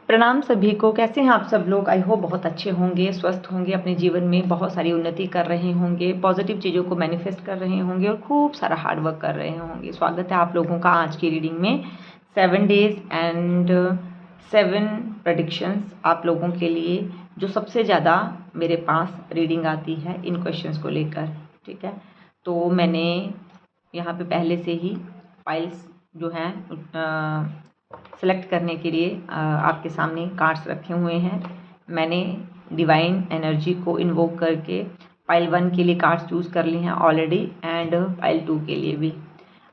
प्रणाम सभी को। कैसे हैं आप सब लोग? आई होप बहुत अच्छे होंगे, स्वस्थ होंगे, अपने जीवन में बहुत सारी उन्नति कर रहे होंगे, पॉजिटिव चीज़ों को मैनिफेस्ट कर रहे होंगे और खूब सारा हार्ड वर्क कर रहे होंगे। स्वागत है आप लोगों का आज की रीडिंग में। 7 डेज एंड 7 प्रडिक्शंस आप लोगों के लिए, जो सबसे ज़्यादा मेरे पास रीडिंग आती है इन क्वेश्चंस को लेकर। ठीक है, तो मैंने यहाँ पे पहले से ही फाइल्स जो हैं सेलेक्ट करने के लिए आपके सामने कार्ड्स रखे हुए हैं। मैंने डिवाइन एनर्जी को इन्वोक करके फाइल 1 के लिए कार्ड्स चूज़ कर लिए हैं ऑलरेडी, एंड फाइल 2 के लिए भी।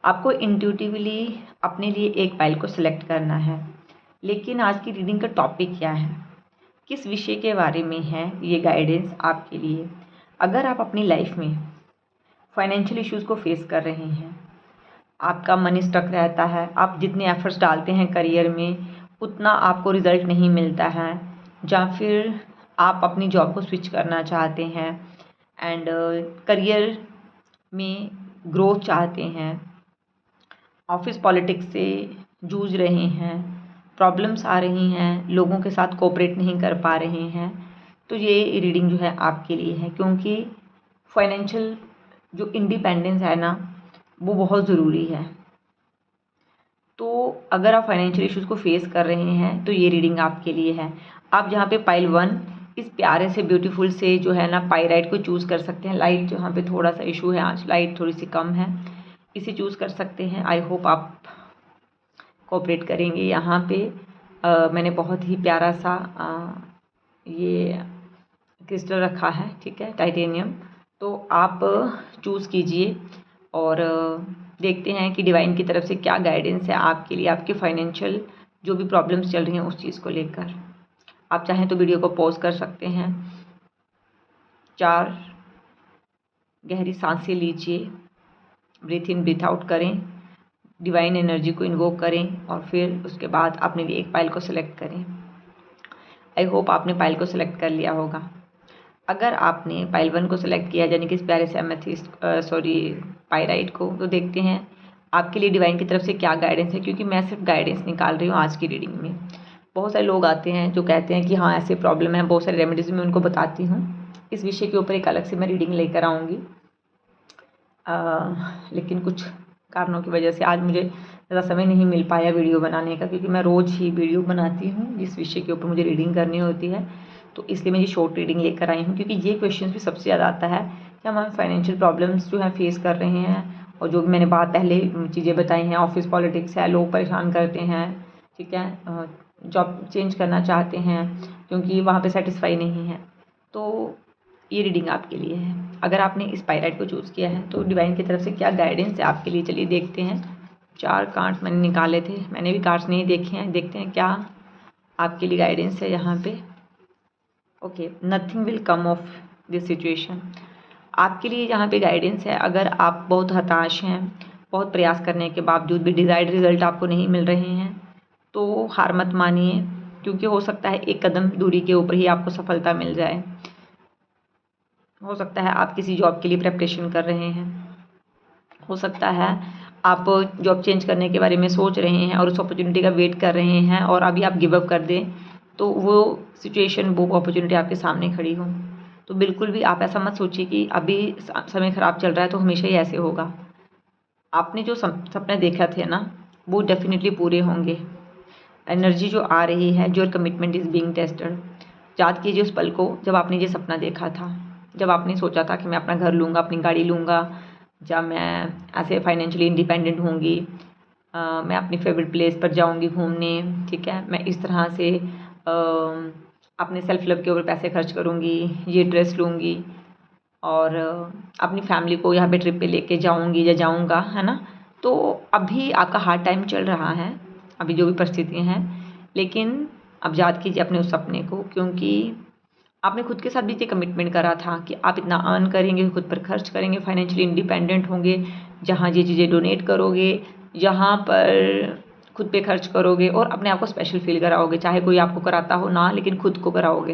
आपको इंट्यूटिवली अपने लिए एक फाइल को सिलेक्ट करना है। लेकिन आज की रीडिंग का टॉपिक क्या है, किस विषय के बारे में है ये गाइडेंस आपके लिए। अगर आप अपनी लाइफ में फाइनेंशियल इश्यूज़ को फेस कर रहे हैं, आपका मनी स्टक रहता है, आप जितने एफर्ट्स डालते हैं करियर में उतना आपको रिज़ल्ट नहीं मिलता है, या फिर आप अपनी जॉब को स्विच करना चाहते हैं एंड करियर में ग्रोथ चाहते हैं, ऑफिस पॉलिटिक्स से जूझ रहे हैं, प्रॉब्लम्स आ रही हैं, लोगों के साथ कोऑपरेट नहीं कर पा रहे हैं, तो ये रीडिंग जो है आपके लिए है। क्योंकि फाइनेंशियल जो इंडिपेंडेंस है ना, वो बहुत ज़रूरी है। तो अगर आप फाइनेंशियल इश्यूज़ को फेस कर रहे हैं तो ये रीडिंग आपके लिए है। आप जहाँ पे पाइल 1 इस प्यारे से ब्यूटीफुल से जो है ना पाइराइट को चूज़ कर सकते हैं। लाइट जहाँ पे थोड़ा सा इशू है, आज लाइट थोड़ी सी कम है, इसे चूज़ कर सकते हैं। आई होप आप कोऑपरेट करेंगे। यहाँ पे मैंने बहुत ही प्यारा सा ये क्रिस्टल रखा है, ठीक है, टाइटेनियम। तो आप चूज़ कीजिए और देखते हैं कि डिवाइन की तरफ से क्या गाइडेंस है आपके लिए, आपके फाइनेंशियल जो भी प्रॉब्लम्स चल रही हैं उस चीज़ को लेकर। आप चाहें तो वीडियो को पॉज कर सकते हैं। 4 गहरी सांसें लीजिए, ब्रीथ इन ब्रीथ आउट करें, डिवाइन एनर्जी को इन्वोक करें और फिर उसके बाद अपने लिए एक फाइल को सिलेक्ट करें। आई होप आपने फाइल को सिलेक्ट कर लिया होगा। अगर आपने फाइल 1 को सिलेक्ट किया यानी कि इस प्यारे से एमेथिस्ट पाइराइट को, तो देखते हैं आपके लिए डिवाइन की तरफ से क्या गाइडेंस है। क्योंकि मैं सिर्फ गाइडेंस निकाल रही हूँ आज की रीडिंग में। बहुत सारे लोग आते हैं जो कहते हैं कि हाँ ऐसे प्रॉब्लम है, बहुत सारे रेमेडीज़ मैं उनको बताती हूँ। इस विषय के ऊपर एक अलग से मैं रीडिंग लेकर आऊँगी, लेकिन कुछ कारणों की वजह से आज मुझे ज़्यादा समय नहीं मिल पाया वीडियो बनाने का, क्योंकि मैं रोज़ ही वीडियो बनाती हूँ जिस विषय के ऊपर मुझे रीडिंग करनी होती है। तो इसलिए मैं ये शॉर्ट रीडिंग लेकर आई हूँ, क्योंकि ये क्वेश्चन भी सबसे ज़्यादा आता है कि हम फाइनेंशियल प्रॉब्लम्स जो है फेस कर रहे हैं, और जो भी मैंने बात पहले चीज़ें बताई हैं, ऑफिस पॉलिटिक्स है, लोग परेशान करते हैं, ठीक है, जॉब चेंज करना चाहते हैं क्योंकि वहाँ पे सेटिस्फाई नहीं है। तो ये रीडिंग आपके लिए है। अगर आपने इस पाइराइट को चूज़ किया है तो डिवाइन की तरफ से क्या गाइडेंस है आपके लिए, चलिए देखते हैं। 4 कार्ड्स मैंने निकाले थे, मैंने भी कार्ड्स नहीं देखे हैं, देखते हैं क्या आपके लिए गाइडेंस है यहाँ पे। Okay, nothing will come of this situation. आपके लिए यहाँ पे गाइडेंस है, अगर आप बहुत हताश हैं, बहुत प्रयास करने के बावजूद भी डिज़ायर्ड रिजल्ट आपको नहीं मिल रहे हैं, तो हार मत मानिए, क्योंकि हो सकता है एक कदम दूरी के ऊपर ही आपको सफलता मिल जाए। हो सकता है आप किसी जॉब के लिए प्रेपरेशन कर रहे हैं, हो सकता है आप जॉब चेंज करने के बारे में सोच रहे हैं और उस अपॉर्चुनिटी का वेट कर रहे हैं और अभी आप गिव अप कर दें तो वो सिचुएशन, वो अपॉर्चुनिटी आपके सामने खड़ी हो। तो बिल्कुल भी आप ऐसा मत सोचिए कि अभी समय ख़राब चल रहा है तो हमेशा ही ऐसे होगा। आपने जो सपने देखा थे ना, वो डेफिनेटली पूरे होंगे। एनर्जी जो आ रही है, your commitment is being tested. याद कीजिए उस पल को जब आपने ये सपना देखा था, जब आपने सोचा था कि मैं अपना घर लूँगा, अपनी गाड़ी लूँगा, जब मैं ऐसे फाइनेंशियली इंडिपेंडेंट होंगी, मैं अपनी फेवरेट प्लेस पर जाऊँगी घूमने, ठीक है, मैं इस तरह से अपने सेल्फ लव के ऊपर पैसे खर्च करूँगी, ये ड्रेस लूँगी और अपनी फैमिली को यहाँ पे ट्रिप पे लेके जाऊँगी या जाऊँगा, है ना। तो अभी आपका हार्ड टाइम चल रहा है, अभी जो भी परिस्थितियाँ हैं, लेकिन अब याद कीजिए अपने उस सपने को, क्योंकि आपने खुद के साथ भी ये कमिटमेंट करा था कि आप इतना अर्न करेंगे, खुद पर खर्च करेंगे, फाइनेंशियली इंडिपेंडेंट होंगे, जहाँ ये चीज़ें डोनेट करोगे, जहाँ पर खुद पे खर्च करोगे और अपने आप को स्पेशल फील कराओगे, चाहे कोई आपको कराता हो ना, लेकिन खुद को कराओगे।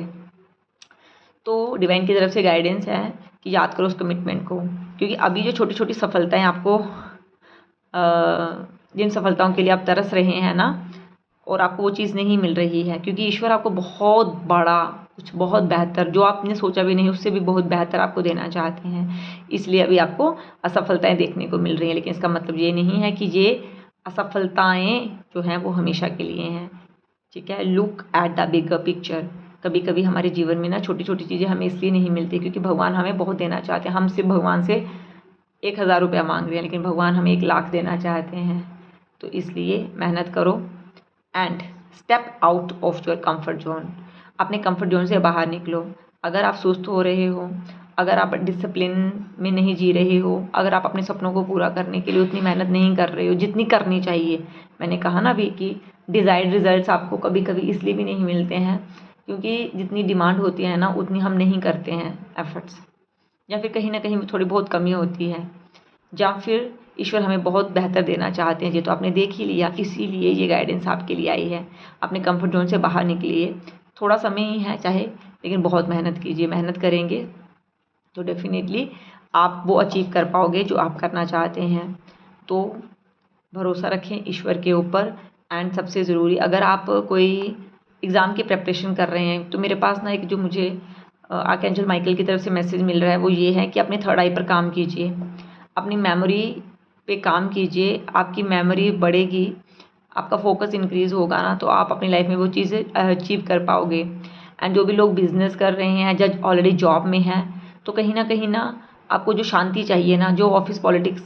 तो डिवाइन की तरफ से गाइडेंस है कि याद करो उस कमिटमेंट को, क्योंकि अभी जो छोटी छोटी सफलताएं आपको, जिन सफलताओं के लिए आप तरस रहे हैं ना, और आपको वो चीज़ नहीं मिल रही है, क्योंकि ईश्वर आपको बहुत बड़ा, कुछ बहुत बेहतर, जो आपने सोचा भी नहीं उससे भी बहुत बेहतर आपको देना चाहते हैं। इसलिए अभी आपको असफलताएं देखने को मिल रही हैं, लेकिन इसका मतलब ये नहीं है कि ये असफलताएं जो हैं वो हमेशा के लिए हैं। ठीक है, look at the bigger picture. कभी कभी हमारे जीवन में ना छोटी छोटी चीज़ें हमें इसलिए नहीं मिलती क्योंकि भगवान हमें बहुत देना चाहते हैं। हम सिर्फ भगवान से 1,000 रुपया मांग रहे हैं, लेकिन भगवान हमें 1,00,000 देना चाहते हैं। तो इसलिए मेहनत करो and step out of your comfort zone. अपने कंफर्ट जोन से बाहर निकलो। अगर आप सुस्त हो रहे हो, अगर आप डिसिप्लिन में नहीं जी रहे हो, अगर आप अपने सपनों को पूरा करने के लिए उतनी मेहनत नहीं कर रहे हो जितनी करनी चाहिए, मैंने कहा ना अभी कि डिज़ायर्ड रिजल्ट्स आपको कभी कभी इसलिए भी नहीं मिलते हैं क्योंकि जितनी डिमांड होती है ना उतनी हम नहीं करते हैं एफर्ट्स, या फिर कहीं ना कहीं थोड़ी बहुत कमी होती है, या फिर ईश्वर हमें बहुत बेहतर देना चाहते हैं। ये तो आपने देख ही लिया, इसीलिए ये गाइडेंस आपके लिए आई है। अपने कंफर्ट जोन से बाहर निकलिए, थोड़ा समय ही है चाहे, लेकिन बहुत मेहनत कीजिए। मेहनत करेंगे तो डेफिनेटली आप वो अचीव कर पाओगे जो आप करना चाहते हैं। तो भरोसा रखें ईश्वर के ऊपर। एंड सबसे ज़रूरी, अगर आप कोई एग्ज़ाम की प्रिपरेशन कर रहे हैं, तो मेरे पास ना एक जो मुझे आर्कएंजल माइकल की तरफ से मैसेज मिल रहा है वो ये है कि अपने थर्ड आई पर काम कीजिए, अपनी मेमोरी पे काम कीजिए। आपकी मेमोरी बढ़ेगी, आपका फोकस इंक्रीज़ होगा ना, तो आप अपनी लाइफ में वो चीज़ें अचीव कर पाओगे। एंड जो भी लोग बिज़नेस कर रहे हैं, जज ऑलरेडी जॉब में हैं, तो कहीं ना आपको जो शांति चाहिए ना, जो ऑफिस पॉलिटिक्स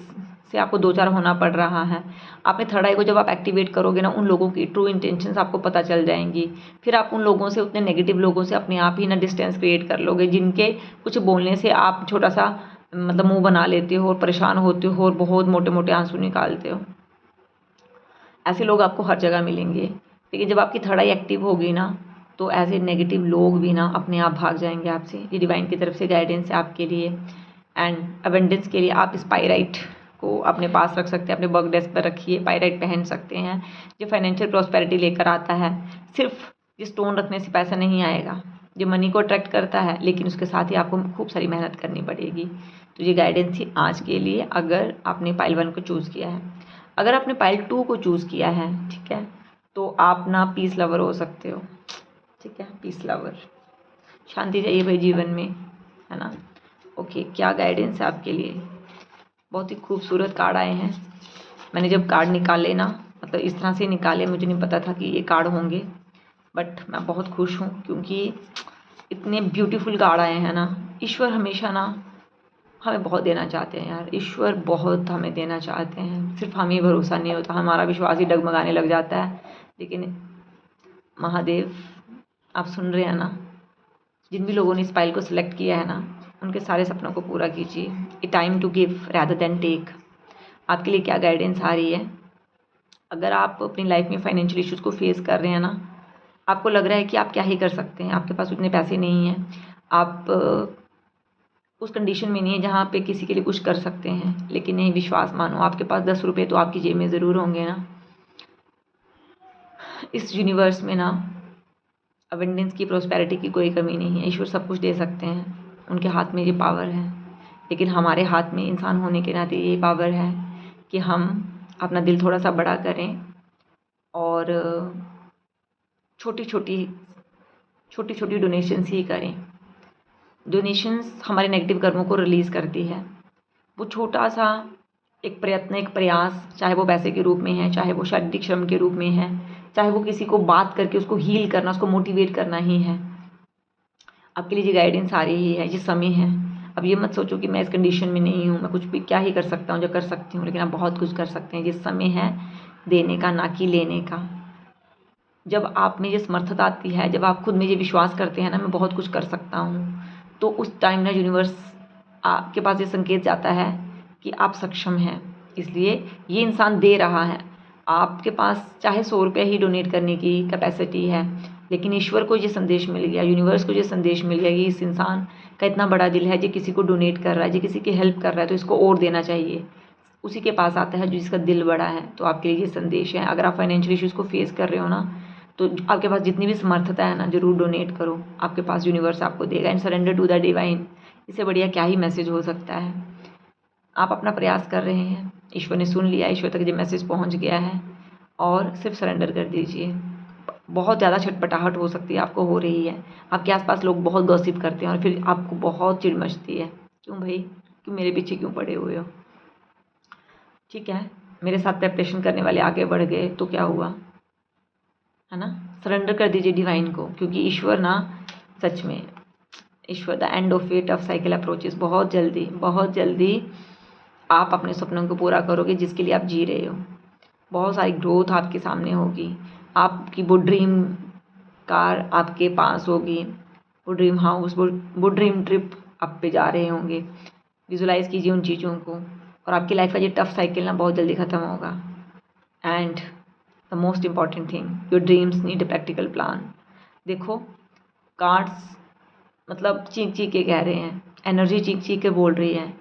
से आपको दो चार होना पड़ रहा है, अपने थर्ड आई को जब आप एक्टिवेट करोगे ना, उन लोगों की ट्रू इंटेंशंस आपको पता चल जाएंगी। फिर आप उन लोगों से, उतने नेगेटिव लोगों से अपने आप ही ना डिस्टेंस क्रिएट कर लोगे, जिनके कुछ बोलने से आप छोटा सा मतलब मुंह बना लेते हो और परेशान होते हो और बहुत मोटे मोटे आंसू निकालते हो। ऐसे लोग आपको हर जगह मिलेंगे, लेकिन जब आपकी थर्ड आई एक्टिव होगी ना, तो ऐसे नेगेटिव लोग भी ना अपने आप भाग जाएंगे आपसे। ये डिवाइन की तरफ से गाइडेंस है आपके लिए। एंड अबेंडेंस के लिए आप स्पाइराइट को अपने पास रख सकते हैं, अपने वर्क डेस्क पर रखिए, पायराइट पहन सकते हैं। ये फाइनेंशियल प्रॉस्पेरिटी लेकर आता है। सिर्फ ये स्टोन रखने से पैसा नहीं आएगा, ये मनी को अट्रैक्ट करता है, लेकिन उसके साथ ही आपको खूब सारी मेहनत करनी पड़ेगी। तो ये गाइडेंस थी आज के लिए, अगर आपने पाइल 1 को चूज़ किया है। अगर आपने पाइल 2 को चूज़ किया है, ठीक है, तो आप ना पीस लवर हो सकते हो। ठीक है, पीस लवर, शांति चाहिए भाई जीवन में, है ना। ओके, क्या गाइडेंस है आपके लिए। बहुत ही खूबसूरत कार्ड आए हैं। मैंने जब कार्ड निकाले ना, मतलब इस तरह से निकाले, मुझे नहीं पता था कि ये कार्ड होंगे, बट मैं बहुत खुश हूँ क्योंकि इतने ब्यूटीफुल कार्ड आए हैं ना। ईश्वर हमेशा ना हमें बहुत देना चाहते हैं यार, ईश्वर बहुत हमें देना चाहते हैं, सिर्फ हमें भरोसा नहीं होता, हमारा विश्वास ही डगमगाने लग जाता है। लेकिन महादेव, आप सुन रहे हैं ना, जिन भी लोगों ने इस फाइल को सिलेक्ट किया है ना, उनके सारे सपनों को पूरा कीजिए। A time to give rather than take. आपके लिए क्या गाइडेंस आ रही है। अगर आप अपनी लाइफ में फाइनेंशियल इश्यूज़ को फेस कर रहे हैं ना, आपको लग रहा है कि आप क्या ही कर सकते हैं, आपके पास उतने पैसे नहीं हैं, आप उस कंडीशन में नहीं है जहाँ पे किसी के लिए कुछ कर सकते हैं, लेकिन नहीं, विश्वास मानो, आपके पास 10 रुपये तो आपकी जेब में ज़रूर होंगे ना। इस यूनिवर्स में ना अबेंडेंस की, प्रोस्पेरिटी की कोई कमी नहीं है। ईश्वर सब कुछ दे सकते हैं, उनके हाथ में ये पावर है। लेकिन हमारे हाथ में इंसान होने के नाते ये पावर है कि हम अपना दिल थोड़ा सा बड़ा करें और छोटी छोटी डोनेशंस ही करें। डोनेशंस हमारे नेगेटिव कर्मों को रिलीज़ करती है। वो छोटा सा एक प्रयत्न, एक प्रयास, चाहे वो पैसे के रूप में है, चाहे वो शारीरिक श्रम के रूप में है, चाहे वो किसी को बात करके उसको हील करना, उसको मोटिवेट करना ही है। आपके लिए ये गाइडेंस आ रही है, ये समय है। अब ये मत सोचो कि मैं इस कंडीशन में नहीं हूँ, मैं कुछ भी क्या ही कर सकता हूँ, जो कर सकती हूँ, लेकिन आप बहुत कुछ कर सकते हैं। ये समय है देने का, ना कि लेने का। जब आप में ये समर्थता आती है, जब आप खुद में ये विश्वास करते हैं ना, मैं बहुत कुछ कर सकता हूँ, तो उस टाइम ना यूनिवर्स आपके पास ये संकेत जाता है कि आप सक्षम हैं। इसलिए ये इंसान दे रहा है। आपके पास चाहे 100 रुपये ही डोनेट करने की कैपेसिटी है, लेकिन ईश्वर को ये संदेश मिल गया, यूनिवर्स को ये संदेश मिल गया कि इस इंसान का इतना बड़ा दिल है, जो किसी को डोनेट कर रहा है, जो किसी की हेल्प कर रहा है, तो इसको और देना चाहिए। उसी के पास आता है जो जिसका दिल बड़ा है। तो आपके लिए ये संदेश है। अगर आप फाइनेंशियल इश्यूज़ को फेस कर रहे हो ना, तो आपके पास जितनी भी समर्थता है ना, ज़रूर डोनेट करो, आपके पास यूनिवर्स आपको देगा। And surrender to the divine, इससे बढ़िया क्या ही मैसेज हो सकता है। आप अपना प्रयास कर रहे हैं, ईश्वर ने सुन लिया, ईश्वर तक ये मैसेज पहुंच गया है, और सिर्फ सरेंडर कर दीजिए। बहुत ज़्यादा छटपटाहट हो सकती है, आपको हो रही है। आपके आसपास लोग बहुत गॉसिप करते हैं और फिर आपको बहुत चिढ़ मचती है, क्यों भाई, क्यों मेरे पीछे क्यों पड़े हुए हो। ठीक है, मेरे साथ प्रेपरेशन करने वाले आगे बढ़ गए तो क्या हुआ, है ना। सरेंडर कर दीजिए डिवाइन को, क्योंकि ईश्वर ना, सच में ईश्वर the end of a tough cycle approaches. बहुत जल्दी आप अपने सपनों को पूरा करोगे जिसके लिए आप जी रहे हो। बहुत सारी ग्रोथ आपके सामने होगी। आपकी वो ड्रीम कार आपके पास होगी, वो ड्रीम हाउस, वो ड्रीम ट्रिप आप पे जा रहे होंगे। विजुलाइज कीजिए उन चीज़ों को, और आपकी लाइफ का ये टफ साइकिल ना बहुत जल्दी ख़त्म होगा। And the most important thing, your dreams need a practical plan. देखो, कार्ड्स मतलब चीख चीख के कह रहे हैं, एनर्जी चीख चीख के बोल रही है।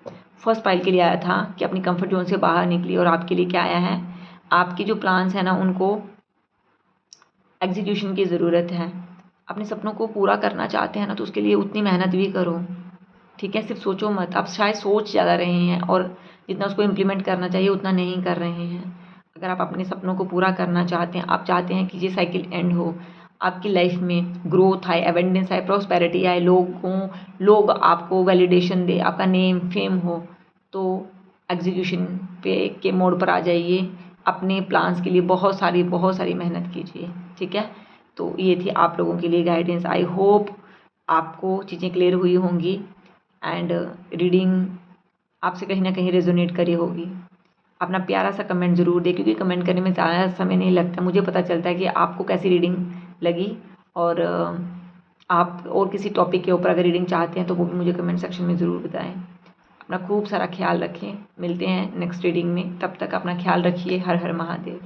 फर्स्ट पाइल के लिए आया था कि अपनी कंफर्ट जोन से बाहर निकली, और आपके लिए क्या आया है, आपकी जो प्लान्स हैं ना उनको एग्जीक्यूशन की ज़रूरत है। अपने सपनों को पूरा करना चाहते हैं ना, तो उसके लिए उतनी मेहनत भी करो। ठीक है, सिर्फ सोचो मत। आप शायद सोच ज़्यादा रहे हैं और जितना उसको इम्प्लीमेंट करना चाहिए उतना नहीं कर रहे हैं। अगर आप अपने सपनों को पूरा करना चाहते हैं, आप चाहते हैं कि ये साइकिल एंड हो, आपकी लाइफ में ग्रोथ आए, एबेंडेंस आए, प्रॉस्पेरिटी आए, लोग आपको वैलिडेशन दे, आपका नेम फेम हो, तो एग्जीक्यूशन पे के मोड पर आ जाइए। अपने प्लान्स के लिए बहुत सारी मेहनत कीजिए। ठीक है, तो ये थी आप लोगों के लिए गाइडेंस। आई होप आपको चीज़ें क्लियर हुई होंगी एंड रीडिंग आपसे कहीं ना कहीं रेजोनेट करी होगी। अपना प्यारा सा कमेंट ज़रूर दें, क्योंकि कमेंट करने में ज़्यादा समय नहीं लगता, मुझे पता चलता है कि आपको कैसी रीडिंग लगी। और आप और किसी टॉपिक के ऊपर अगर रीडिंग चाहते हैं तो वो भी मुझे कमेंट सेक्शन में ज़रूर बताएं। अपना खूब सारा ख्याल रखें, मिलते हैं नेक्स्ट रीडिंग में, तब तक अपना ख्याल रखिए। हर हर महादेव।